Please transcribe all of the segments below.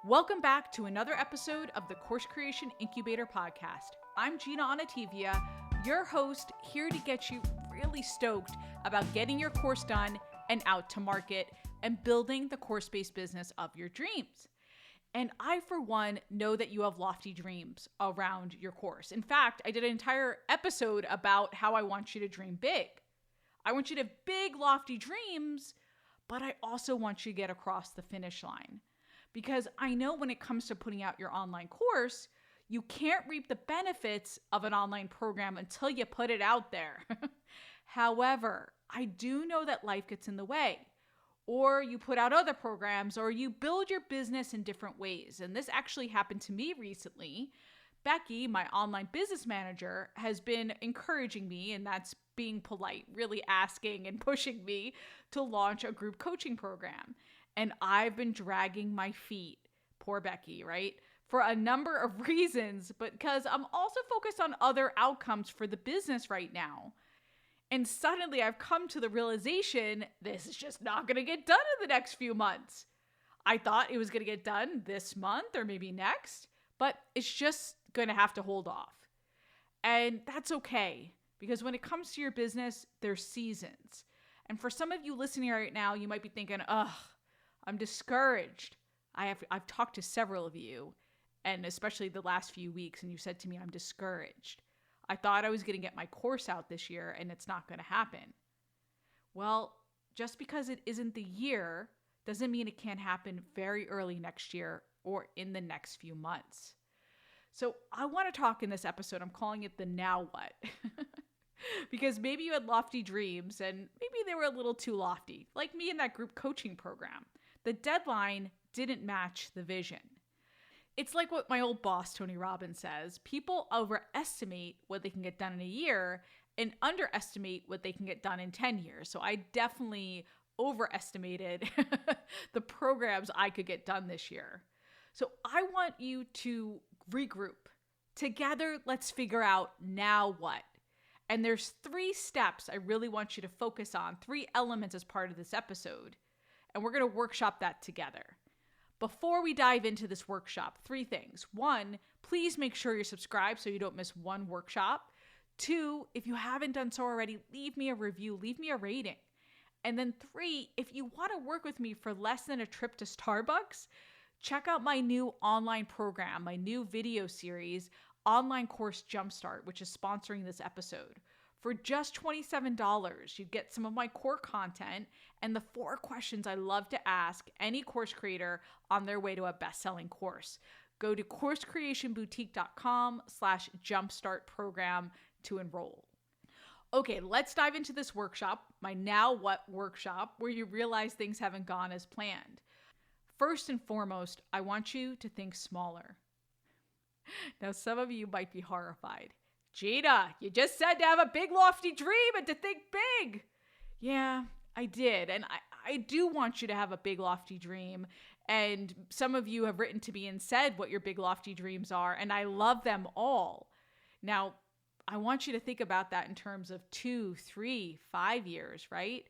Welcome back to another episode of the Course Creation Incubator Podcast. I'm Gina Onativia, your host, here to get you really stoked about getting your course done and out to market and building the course-based business of your dreams. And I, for one, know that you have lofty dreams around your course. In fact, I did an entire episode about how I want you to dream big. I want you to have big, lofty dreams, but I also want you to get across the finish line. Because I know when it comes to putting out your online course, you can't reap the benefits of an online program until you put it out there. However, I do know that life gets in the way, or you put out other programs, or you build your business in different ways. And this actually happened to me recently. Becky, my online business manager, has been encouraging me, and that's being polite, really asking and pushing me to launch a group coaching program. And I've been dragging my feet, poor Becky, right? For a number of reasons, but because I'm also focused on other outcomes for the business right now. And suddenly I've come to the realization, this is just not going to get done in the next few months. I thought it was going to get done this month or maybe next, but it's just going to have to hold off. And that's okay, because when it comes to your business, there's seasons. And for some of you listening right now, you might be thinking, I'm discouraged. I've talked to several of you, and especially the last few weeks, and you said to me, I'm discouraged. I thought I was going to get my course out this year, and it's not going to happen. Well, just because it isn't the year doesn't mean it can't happen very early next year or in the next few months. So I want to talk in this episode, I'm calling it the now what. Because maybe you had lofty dreams, and maybe they were a little too lofty, like me in that group coaching program. The deadline didn't match the vision. It's like what my old boss, Tony Robbins, says. People overestimate what they can get done in a year and underestimate what they can get done in 10 years. So I definitely overestimated the programs I could get done this year. So I want you to regroup. Together, let's figure out now what. And there's 3 steps I really want you to focus on, 3 elements as part of this episode. And we're going to workshop that together. Before we dive into this workshop, 3 things. 1, please make sure you're subscribed so you don't miss one workshop. 2, if you haven't done so already, leave me a review, leave me a rating. And then 3, if you want to work with me for less than a trip to Starbucks, check out my new online program, my new video series, Online Course Jumpstart, which is sponsoring this episode. For just $27, you get some of my core content and the 4 questions I love to ask any course creator on their way to a best-selling course. Go to coursecreationboutique.com/jumpstart program to enroll. Okay, let's dive into this workshop, my Now What workshop, where you realize things haven't gone as planned. First and foremost, I want you to think smaller. Now, some of you might be horrified. Gina, you just said to have a big lofty dream and to think big. Yeah, I did. And I do want you to have a big lofty dream. And some of you have written to me and said what your big lofty dreams are. And I love them all. Now, I want you to think about that in terms of 2, 3, 5 years, right?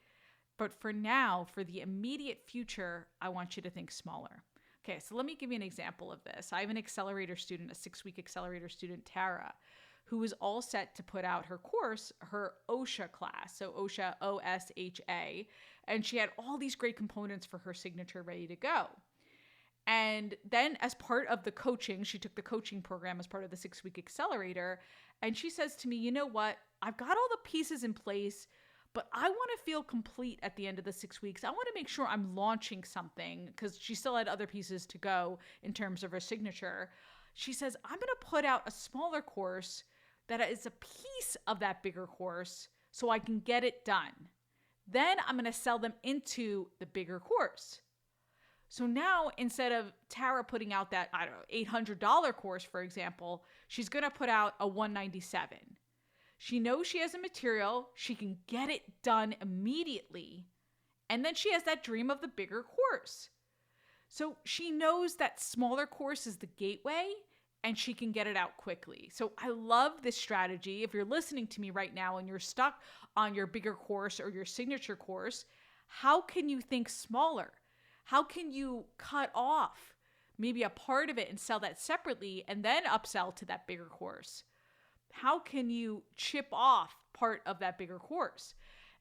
But for now, for the immediate future, I want you to think smaller. Okay, so let me give you an example of this. I have an accelerator student, a 6-week accelerator student, Tara, who is all set to put out her course, her OSHA class. So OSHA, O-S-H-A. And she had all these great components for her signature ready to go. And then as part of the coaching, she took the coaching program as part of the 6-week accelerator. And she says to me, you know what? I've got all the pieces in place, but I want to feel complete at the end of the 6 weeks. I want to make sure I'm launching something, because she still had other pieces to go in terms of her signature. She says, I'm going to put out a smaller course that is a piece of that bigger course so I can get it done. Then I'm going to sell them into the bigger course. So now, instead of Tara putting out that, $800 course, for example, she's going to put out a $197. She knows she has a material, she can get it done immediately, and then she has that dream of the bigger course. So she knows that smaller course is the gateway, and she can get it out quickly. So I love this strategy. If you're listening to me right now and you're stuck on your bigger course or your signature course, how can you think smaller? How can you cut off maybe a part of it and sell that separately and then upsell to that bigger course? How can you chip off part of that bigger course?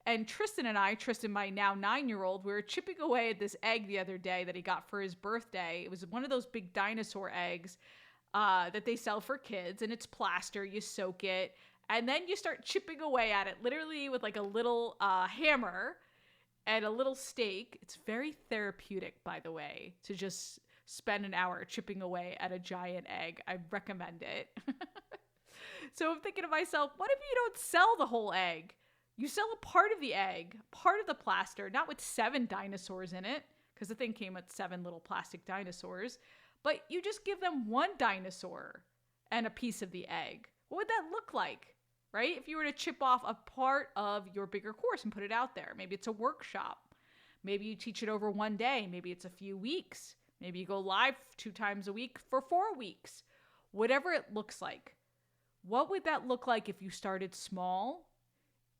And Tristan, my now 9-year-old, we were chipping away at this egg the other day that he got for his birthday. It was one of those big dinosaur eggs that they sell for kids, and it's plaster. You soak it, and then you start chipping away at it, literally with like a little hammer and a little stake. It's very therapeutic, by the way, to just spend an hour chipping away at a giant egg. I recommend it. So I'm thinking to myself, what if you don't sell the whole egg? You sell a part of the egg, part of the plaster, not with 7 dinosaurs in it, because the thing came with 7 little plastic dinosaurs, but you just give them 1 dinosaur and a piece of the egg. What would that look like, right? If you were to chip off a part of your bigger course and put it out there. Maybe it's a workshop. Maybe you teach it over one day. Maybe it's a few weeks. Maybe you go live 2 times a week for 4 weeks. Whatever it looks like. What would that look like if you started small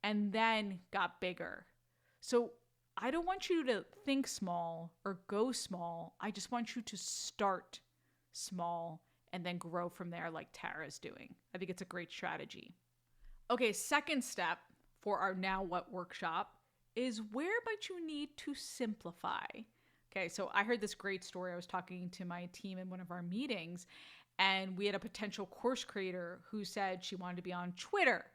and then got bigger? So I don't want you to think small or go small. I just want you to start small and then grow from there like Tara's doing. I think it's a great strategy. Okay, second step for our Now What workshop is where might you need to simplify? Okay, so I heard this great story. I was talking to my team in one of our meetings, and we had a potential course creator who said she wanted to be on Twitter,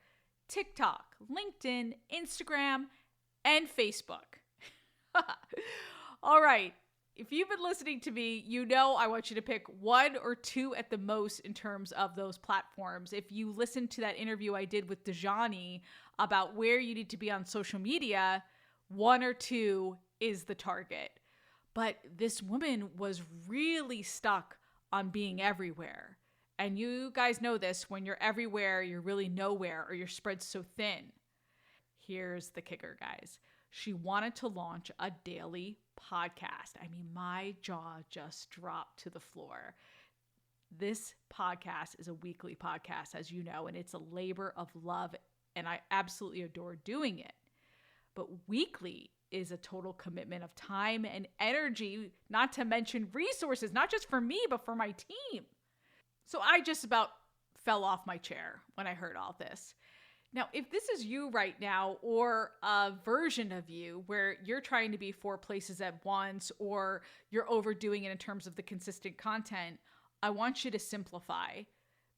TikTok, LinkedIn, Instagram, and Facebook. All right. If you've been listening to me, you know I want you to pick 1 or 2 at the most in terms of those platforms. If you listened to that interview I did with Dejani about where you need to be on social media, 1 or 2 is the target. But this woman was really stuck on being everywhere. And you guys know this, when you're everywhere, you're really nowhere, or you're spread so thin. Here's the kicker, guys. She wanted to launch a daily podcast. I mean, my jaw just dropped to the floor. This podcast is a weekly podcast, as you know, and it's a labor of love, and I absolutely adore doing it. But weekly is a total commitment of time and energy, not to mention resources, not just for me, but for my team. So I just about fell off my chair when I heard all this. Now, if this is you right now, or a version of you where you're trying to be 4 places at once, or you're overdoing it in terms of the consistent content, I want you to simplify.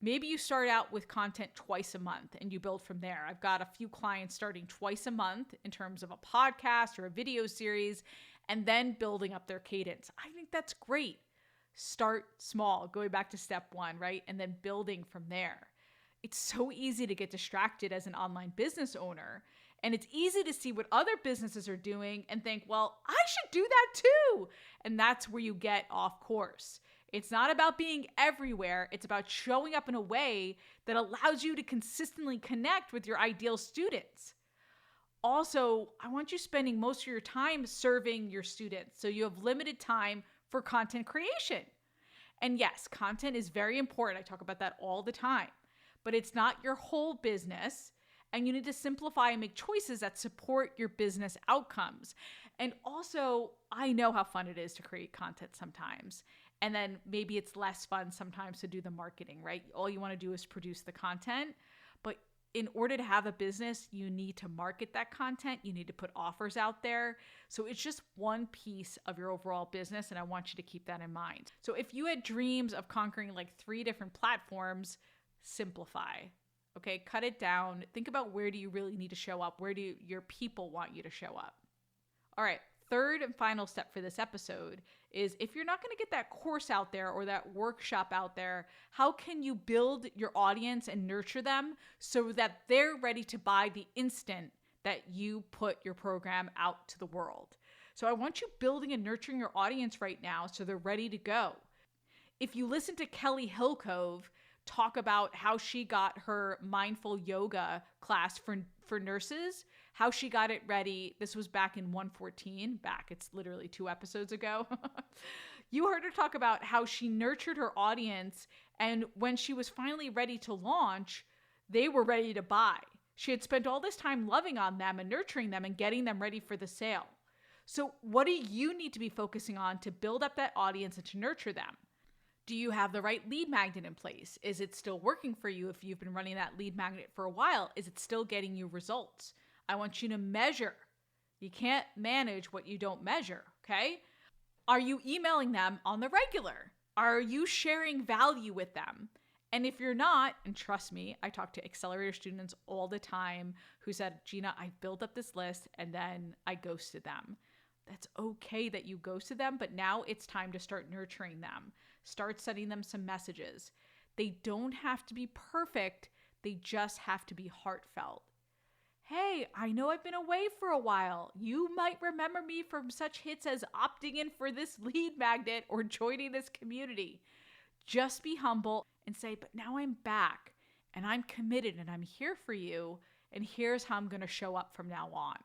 Maybe you start out with content twice a month and you build from there. I've got a few clients starting twice a month in terms of a podcast or a video series, and then building up their cadence. I think that's great. Start small, going back to step 1, right? And then building from there. It's so easy to get distracted as an online business owner, and it's easy to see what other businesses are doing and think, well, I should do that too. And that's where you get off course. It's not about being everywhere. It's about showing up in a way that allows you to consistently connect with your ideal students. Also, I want you spending most of your time serving your students, so you have limited time for content creation. And yes, content is very important. I talk about that all the time, but it's not your whole business, and you need to simplify and make choices that support your business outcomes. And also, I know how fun it is to create content sometimes. And then maybe it's less fun sometimes to do the marketing, right? All you want to do is produce the content. But in order to have a business, you need to market that content. You need to put offers out there. So it's just one piece of your overall business, and I want you to keep that in mind. So if you had dreams of conquering like 3 different platforms, simplify. Okay, cut it down. Think about, where do you really need to show up? Where do your people want you to show up? All right. Third and final step for this episode is, if you're not going to get that course out there or that workshop out there, how can you build your audience and nurture them so that they're ready to buy the instant that you put your program out to the world? So I want you building and nurturing your audience right now so they're ready to go. If you listen to Kelly Hillcove talk about how she got her mindful yoga class for nurses, how she got it ready. This was back in 114, it's literally 2 episodes ago. You heard her talk about how she nurtured her audience, and when she was finally ready to launch, they were ready to buy. She had spent all this time loving on them and nurturing them and getting them ready for the sale. So what do you need to be focusing on to build up that audience and to nurture them? Do you have the right lead magnet in place? Is it still working for you if you've been running that lead magnet for a while? Is it still getting you results? I want you to measure. You can't manage what you don't measure, okay? Are you emailing them on the regular? Are you sharing value with them? And if you're not, and trust me, I talk to accelerator students all the time who said, Gina, I built up this list and then I ghosted them. That's okay that you ghosted them, but now it's time to start nurturing them. Start sending them some messages. They don't have to be perfect. They just have to be heartfelt. Hey, I know I've been away for a while. You might remember me from such hits as opting in for this lead magnet or joining this community. Just be humble and say, but now I'm back and I'm committed and I'm here for you. And here's how I'm going to show up from now on.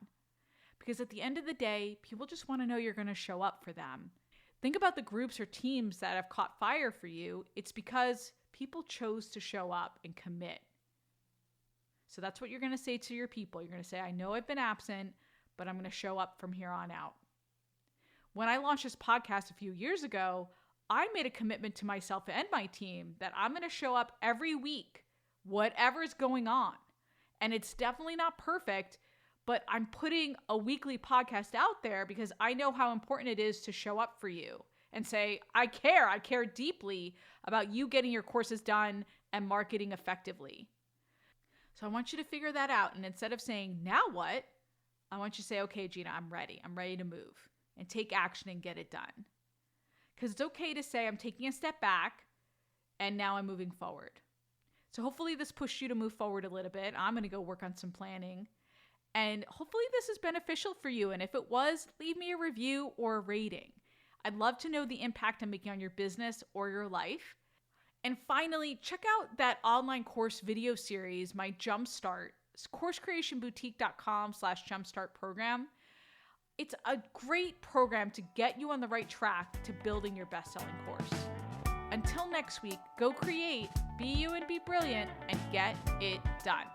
Because at the end of the day, people just want to know you're going to show up for them. Think about the groups or teams that have caught fire for you. It's because people chose to show up and commit. So that's what you're going to say to your people. You're going to say, I know I've been absent, but I'm going to show up from here on out. When I launched this podcast a few years ago, I made a commitment to myself and my team that I'm going to show up every week, whatever's going on. And it's definitely not perfect, but I'm putting a weekly podcast out there because I know how important it is to show up for you and say, I care deeply about you getting your courses done and marketing effectively. So I want you to figure that out. And instead of saying, now what? I want you to say, okay, Gina, I'm ready to move and take action and get it done. Because it's okay to say I'm taking a step back and now I'm moving forward. So hopefully this pushed you to move forward a little bit. I'm going to go work on some planning. And hopefully this is beneficial for you. And if it was, leave me a review or a rating. I'd love to know the impact I'm making on your business or your life. And finally, check out that online course video series, my Jumpstart, coursecreationboutique.com/jumpstart program. It's a great program to get you on the right track to building your best-selling course. Until next week, go create, be you and be brilliant, and get it done.